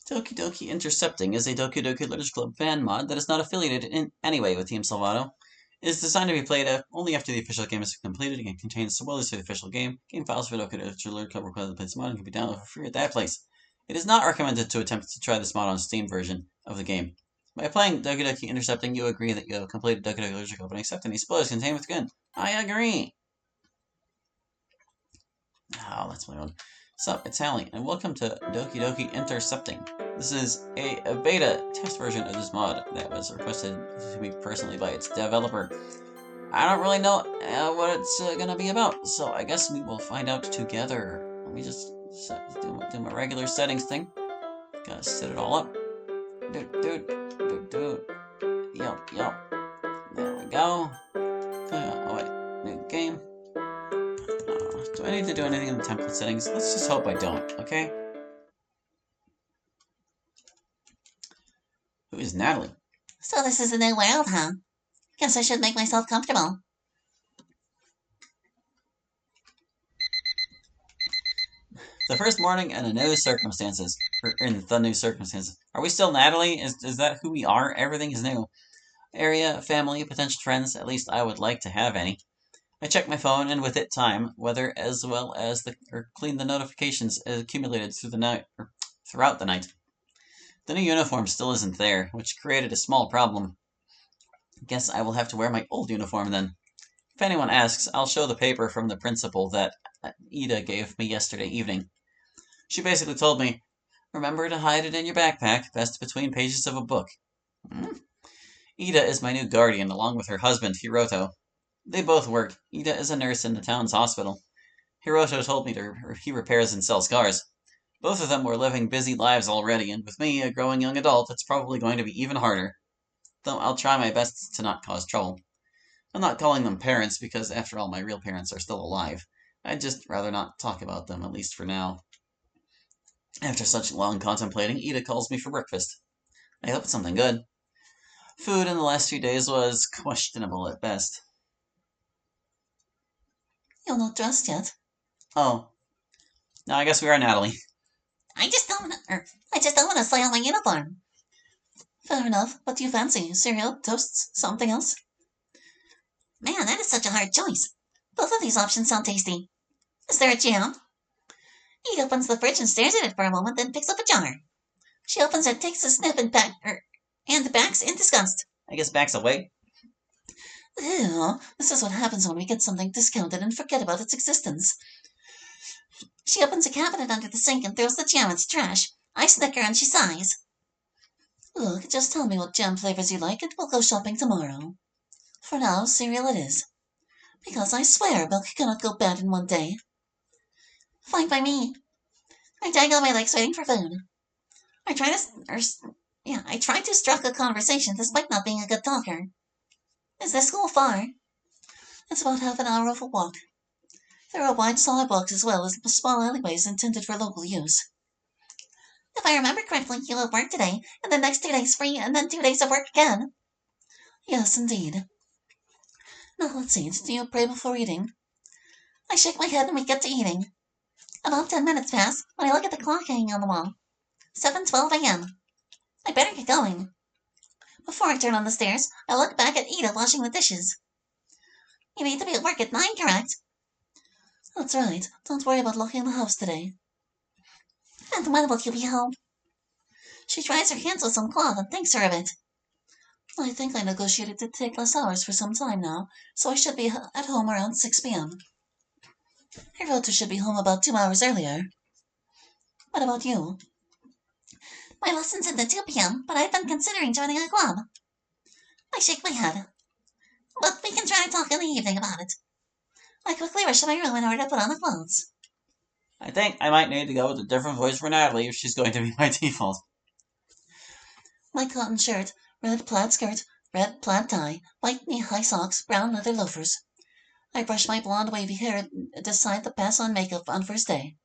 Doki Doki Intercepting is a Doki Doki Literature Club fan mod that is not affiliated in any way with Team Salvato. It is designed to be played only after the official game is completed and contains spoilers for the official game. Game files for Doki Doki Literature Club require the place mod and can be downloaded for free at that place. It is not recommended to attempt to try this mod on Steam version of the game. By playing Doki Doki Intercepting, you agree that you have completed Doki Doki Literature Club and accept any spoilers contained within. I agree! Oh, that's my one. Sup, it's Hallie, and welcome to Doki Doki Intercepting. This is a beta test version of this mod that was requested to me personally by its developer. I don't really know what it's gonna be about, so I guess we will find out together. Let me just do my regular settings thing. Gotta set it all up. Yup. There we go. Oh wait, new game. Do I need to do anything in the template settings? Let's just hope I don't, okay? Who is Natalie? So this is a new world, huh? Guess I should make myself comfortable. The first morning and the new circumstances. In the new circumstances. Are we still Natalie? Is that who we are? Everything is new. Area, family, potential friends. At least I would like to have any. I check my phone and with it time, weather, as well as clean the notifications accumulated throughout the night. The new uniform still isn't there, which created a small problem. Guess I will have to wear my old uniform then. If anyone asks, I'll show the paper from the principal that Ida gave me yesterday evening. She basically told me, remember to hide it in your backpack, best between pages of a book. Ida is my new guardian, along with her husband, Hiroto. They both work. Ida is a nurse in the town's hospital. Hiroto told me he repairs and sells cars. Both of them were living busy lives already, and with me, a growing young adult, it's probably going to be even harder. Though I'll try my best to not cause trouble. I'm not calling them parents because, after all, my real parents are still alive. I'd just rather not talk about them, at least for now. After such long contemplating, Ida calls me for breakfast. I hope it's something good. Food in the last few days was questionable at best. You're not dressed yet. Oh. Now I guess we are Natalie. I just don't want to slay on my uniform. Fair enough. What do you fancy? Cereal, toasts, something else? Man, that is such a hard choice. Both of these options sound tasty. Is there a jam? He opens the fridge and stares at it for a moment, then picks up a jar. She opens it, takes a sniff, and backs in disgust. I guess backs away. Ew, this is what happens when we get something discounted and forget about its existence. She opens a cabinet under the sink and throws the jam in the trash. I snicker and she sighs. Look, just tell me what jam flavors you like and we'll go shopping tomorrow. For now, cereal it is. Because I swear milk cannot go bad in one day. Fine by me. I dangle my legs waiting for food. I try to strike a conversation despite not being a good talker. Is the school far? It's about half an hour of a walk. There are wide sidewalks as well as small alleyways intended for local use. If I remember correctly, you will work today, and the next 2 days free, and then 2 days of work again. Yes, indeed. Now let's see, do you pray before eating? I shake my head and we get to eating. About 10 minutes pass when I look at the clock hanging on the wall. 7:12 a.m. I better get going. Before I turn on the stairs, I look back at Ida washing the dishes. You need to be at work at 9, correct? That's right. Don't worry about locking the house today. And when will you be home? She dries her hands with some cloth and thanks her a bit. I think I negotiated to take less hours for some time now, so I should be at home around 6 p.m. Hiroto should be home about 2 hours earlier. What about you? My lesson's at 2 p.m., but I've been considering joining a club. I shake my head. But we can try to talk in the evening about it. I quickly rush to my room in order to put on the clothes. I think I might need to go with a different voice for Natalie if she's going to be my default. My cotton shirt, red plaid skirt, red plaid tie, white knee-high socks, brown leather loafers. I brush my blonde wavy hair and decide to pass on makeup on first day.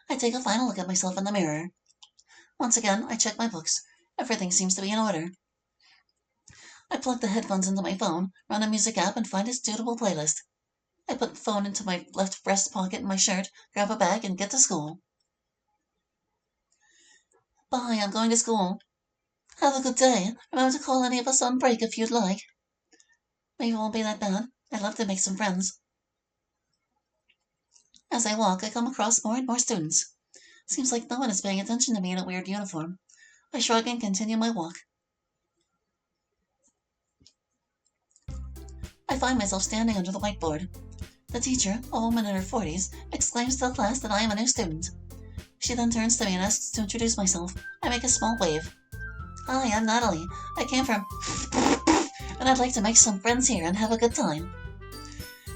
I take a final look at myself in the mirror. Once again, I check my books. Everything seems to be in order. I plug the headphones into my phone, run a music app, and find a suitable playlist. I put the phone into my left breast pocket in my shirt, grab a bag, and get to school. Bye, I'm going to school. Have a good day. Remember to call any of us on break if you'd like. Maybe it won't be that bad. I'd love to make some friends. As I walk, I come across more and more students. Seems like no one is paying attention to me in a weird uniform. I shrug and continue my walk. I find myself standing under the whiteboard. The teacher, a woman in her 40s, exclaims to the class that I am a new student. She then turns to me and asks to introduce myself. I make a small wave. Hi, I'm Natalie. I came from and I'd like to make some friends here and have a good time.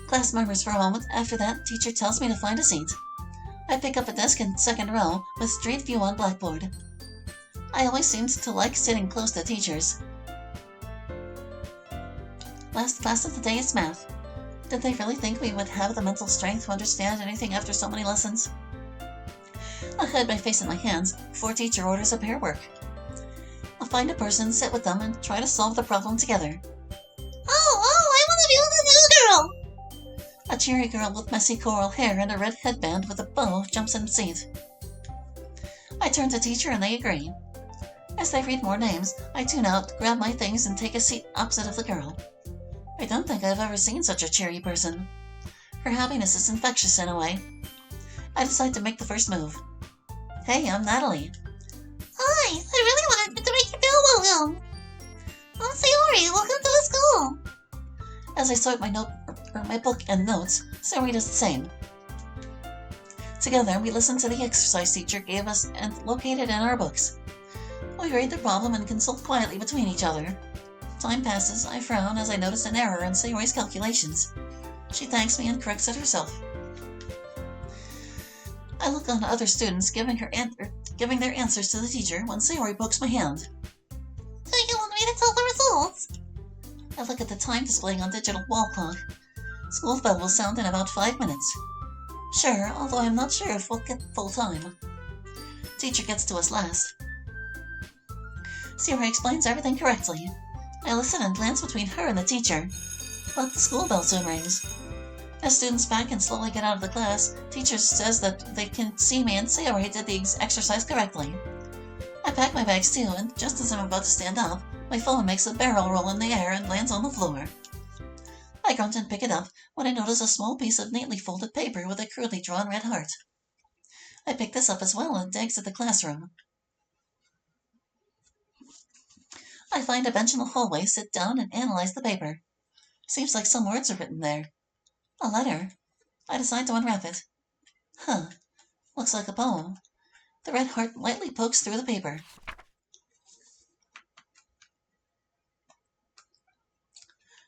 Class murmurs for a moment. After that, teacher tells me to find a seat. I pick up a desk in second row with straight view on blackboard. I always seemed to like sitting close to teachers. Last class of the day is math. Did they really think we would have the mental strength to understand anything after so many lessons? I hide my face in my hands before teacher orders a pair work. I'll find a person, sit with them, and try to solve the problem together. Oh, I want to be with a new girl! A cheery girl with messy coral hair and a red headband with a bow jumps in the seat. I turn to teacher and they agree. As they read more names, I tune out, grab my things, and take a seat opposite of the girl. I don't think I've ever seen such a cheery person. Her happiness is infectious in a way. I decide to make the first move. Hey, I'm Natalie. Hi, I really wanted to make you feel welcome. I'm Sayori, welcome to the school. As I sort my book and notes, Sayori does the same. Together, we listen to the exercise teacher gave us and locate it in our books. We read the problem and consult quietly between each other. Time passes. I frown as I notice an error in Sayori's calculations. She thanks me and corrects it herself. I look on other students giving their answers to the teacher when Sayori pokes my hand. Do you want me to tell the results? I look at the time displaying on digital wall clock. School bell will sound in about 5 minutes. Sure, although I'm not sure if we'll get full time. Teacher gets to us last. Sayori explains everything correctly. I listen and glance between her and the teacher, but the school bell soon rings. As students back and slowly get out of the class, teacher says that they can see me and Sayori did the exercise correctly. I pack my bags too, and just as I'm about to stand up, my phone makes a barrel roll in the air and lands on the floor. I grunt and pick it up when I notice a small piece of neatly folded paper with a crudely drawn red heart. I pick this up as well and exit the classroom. I find a bench in the hallway, sit down, and analyze the paper. Seems like some words are written there. A letter. I decide to unwrap it. Looks like a poem. The red heart lightly pokes through the paper.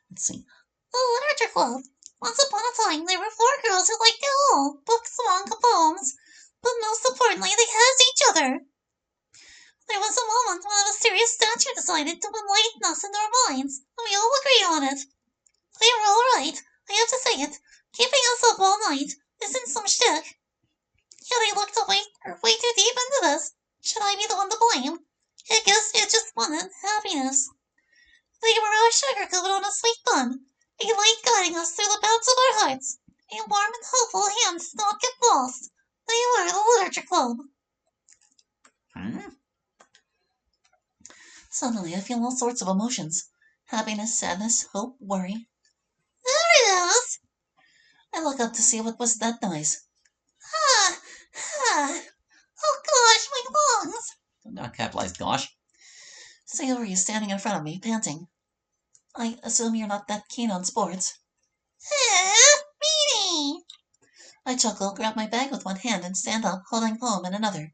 Let's see. The Literature Club. Once upon a time, there were 4 girls who liked it all, books, manga, poems. But most importantly, they had each other. There was a moment when a mysterious statue decided to enlighten us in our minds, and we all agreed on it. They were all right, I have to say it. Keeping us up all night isn't some shtick. Yet I looked way too deep into this. Should I be the one to blame? I guess it just wanted happiness. They were our sugar coated on a sweet bun, a light guiding us through the bouts of our hearts, a warm and hopeful hand to not get lost. They were the Literature Club. Suddenly, I feel all sorts of emotions. Happiness, sadness, hope, worry. There it is! I look up to see what was that noise. Ah! Ah! Oh gosh, my lungs! Not capitalized gosh. Sayori is standing in front of me, panting. I assume you're not that keen on sports. Meanie! I chuckle, grab my bag with one hand, and stand up, holding poem in another.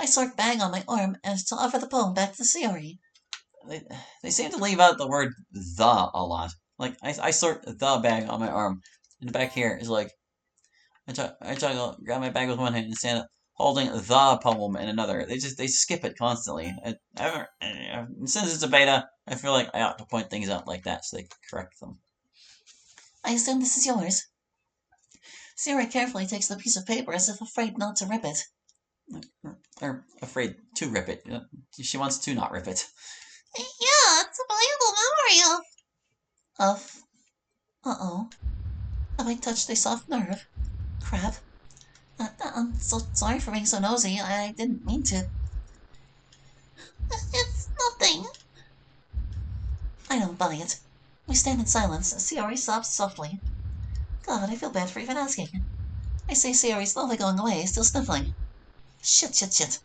I sort bag on my arm and to offer the poem back to Sayori. They seem to leave out the word the a lot. Like, I sort the bag on my arm. And back here is like, I juggle, grab my bag with one hand and stand up, holding the poem in another. They skip it constantly. Since it's a beta, I feel like I ought to point things out like that so they can correct them. I assume this is yours. Sayori carefully takes the piece of paper as if afraid not to rip it. Or afraid to rip it. She wants to not rip it. Yeah, it's a valuable memory of... Uh-oh. Have I touched a soft nerve? Crap. I'm so sorry for being so nosy. I didn't mean to. don't buy it. We stand in silence. Sayori sobs softly. God, I feel bad for even asking. I see Sayori slowly going away, still sniffling. Shit.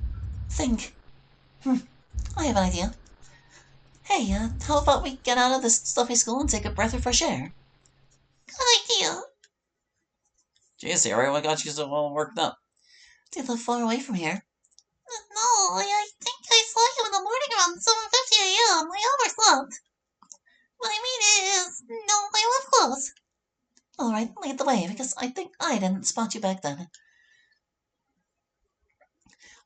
Think. I have an idea. Hey, how about we get out of this stuffy school and take a breath of fresh air? Good idea. Geez, Sayori, what got you so all worked up? Do you live far away from here? No, I think I saw you in the morning around 7:50 a.m. I overslept. What I mean is, no, I live close. All right, lead the way, because I think I didn't spot you back then.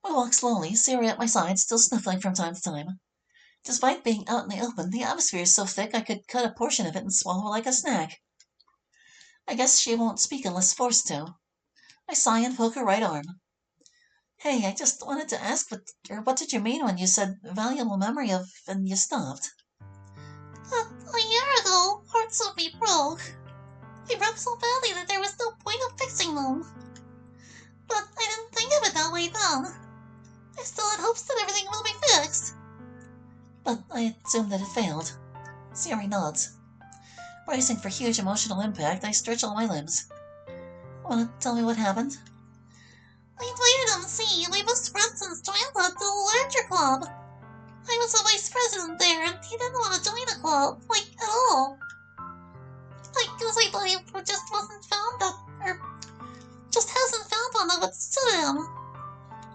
We walk slowly, Sayori at my side, still sniffling from time to time. Despite being out in the open, the atmosphere is so thick I could cut a portion of it and swallow like a snack. I guess she won't speak unless forced to. I sigh and poke her right arm. Hey, I just wanted to ask, what did you mean when you said valuable memory of, and you stopped? A year ago, parts of me broke. They broke so badly that there was no point of fixing them. But I didn't think of it that way then. I still had hopes that everything will be fixed. But I assumed that it failed. Sayori nods. Bracing for huge emotional impact, I stretch all my limbs. Want to tell me what happened? I invited him to see my best friend since childhood to the literature club. I was the vice president there, and he didn't want to join the club, at all. I guess I thought he just hasn't found one that would suit him.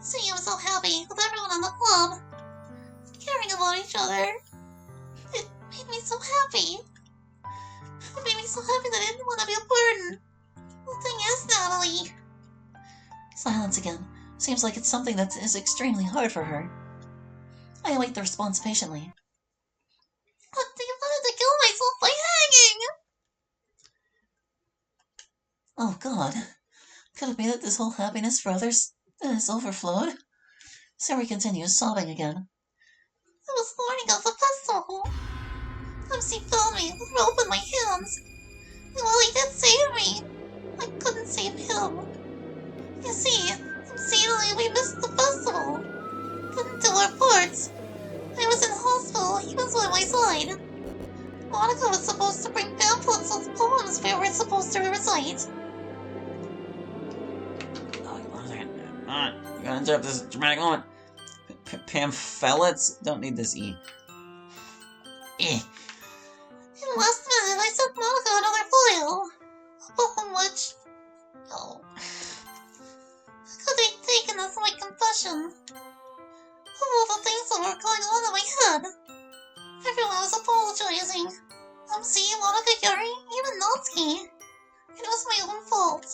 Seeing him so happy with everyone in the club, caring about each other, it made me so happy. It made me so happy that I didn't want to be a burden. The thing is, Natalie... Silence again. Seems like it's something that is extremely hard for her. I await the response patiently. But I wanted to kill myself by hanging! Oh, God. Could it be that this whole happiness for others has overflowed? Sayori continues, sobbing again. It was the morning of the festival. MC found me with rope in my hands. And while he did save me, I couldn't save him. You see, MC and I, we missed the festival. Couldn't do our parts. I was in hospital, he was by my side. Monica was supposed to bring pamphlets with poems we were supposed to recite. Oh, one second. You gotta interrupt this dramatic moment. Pamphlets? Don't need this E. In last minute, I sent Monica another file. A poem which... could be taken as my confession. Of all the things that were going on in my head. Everyone was apologizing. MC, Monica, Yuri, even Natsuki. It was my own fault.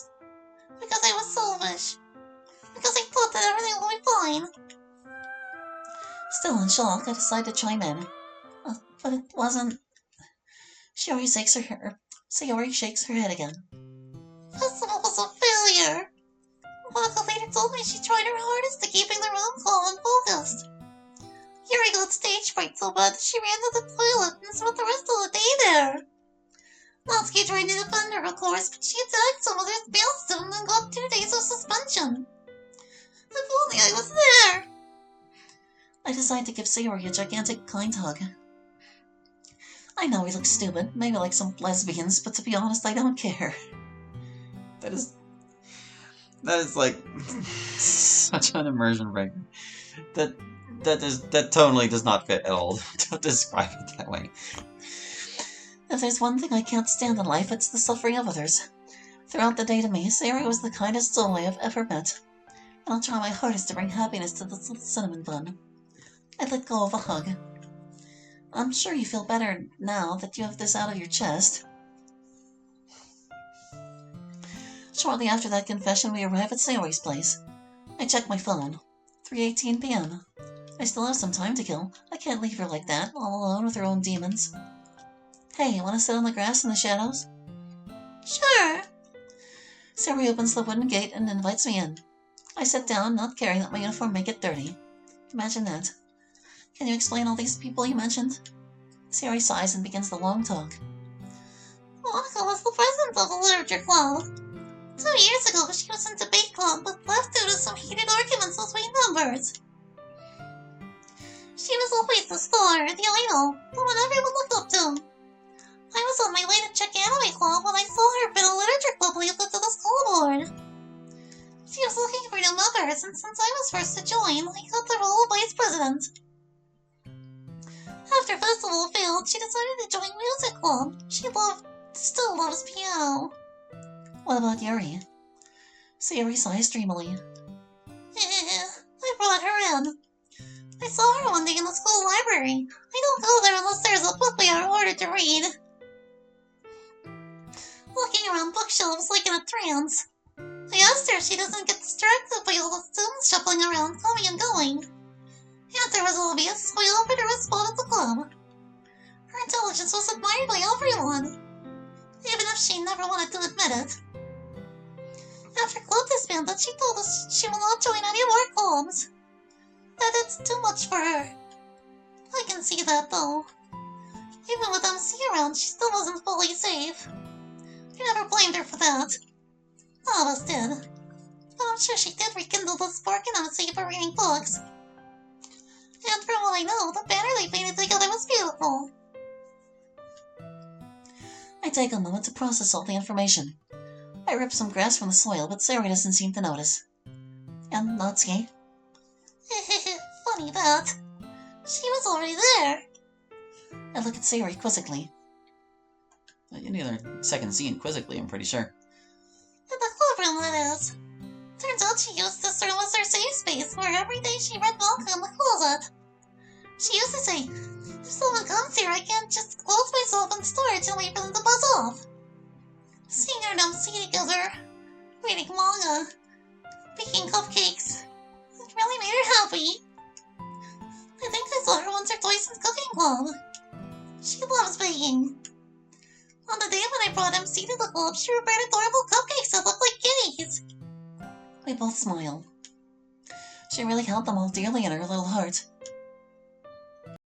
Because I was selfish. Because I thought that everything would be fine. Still in shock, I decide to chime in. But it wasn't... Sayori shakes her head again. Festival was a failure. Monica later told me she tried her hardest to keeping the room calm and focused. Yuri got stage fright so bad that she ran to the toilet and spent the rest of the day there. Natsuki tried to defend her, of course, but she attacked some other bail student and got 2 days of suspension. If only I was there! I decide to give Sayori a gigantic, kind hug. I know we look stupid, maybe like some lesbians, but to be honest, I don't care. That is like such an immersion breaker. That totally does not fit at all. Don't describe it that way. If there's one thing I can't stand in life, it's the suffering of others. Throughout the day to me, Sayori was the kindest soul I have ever met. And I'll try my hardest to bring happiness to this little cinnamon bun. I let go of a hug. I'm sure you feel better now that you have this out of your chest. Shortly after that confession, we arrive at Sayori's place. I check my phone. 3:18 p.m. I still have some time to kill. I can't leave her like that, all alone with her own demons. Hey, you want to sit on the grass in the shadows? Sure. Sayori opens the wooden gate and invites me in. I sit down, not caring that my uniform may get dirty. Imagine that. Can you explain all these people you mentioned? Sayori sighs and begins the long talk. Monica was the president of the literature club. 2 years ago, she was in debate club, but left due to some heated arguments between members. She was always the star, the idol, the one everyone looked up to. She was looking for new members, and since I was first to join, I got the role of vice president. After festival failed, she decided to join music club. She still loves piano. What about Yuri? Sayori sighs dreamily. I brought her in. I saw her one day in the school library. I don't go there unless there's a book we are ordered to read. Looking around bookshelves like in a trance. I asked her if she doesn't get distracted by all the students shuffling around, coming and going. Answer was obvious, so I offered her a spot at the club. Her intelligence was admired by everyone, even if she never wanted to admit it. After club disbanded, she told us she will not join any more clubs. That it's too much for her. I can see that though. Even with MC around, she still wasn't fully safe. I never blamed her for that. None of us did. But I'm sure she did rekindle the spark in MC for reading books. And from what I know, the banner they painted together was beautiful. I take a moment to process all the information. I rip some grass from the soil, but Sayori doesn't seem to notice. And Natsuki? Funny that. She was already there. I look at Sayori quizzically. You need a second scene quizzically, I'm pretty sure. In the clubroom, that is. Turns out she used this room as her safe space, where every day she read manga in the closet. She used to say, if someone comes here, I can't just close myself in storage and wait for them to buzz off. Seeing her and MC together, reading manga, baking cupcakes, it really made her happy. I think I saw her once or twice in cooking club. She loves baking. On the day when I brought MC to the club, she prepared adorable cupcakes that looked like kitties. We both smile. She really held them all dearly in her little heart.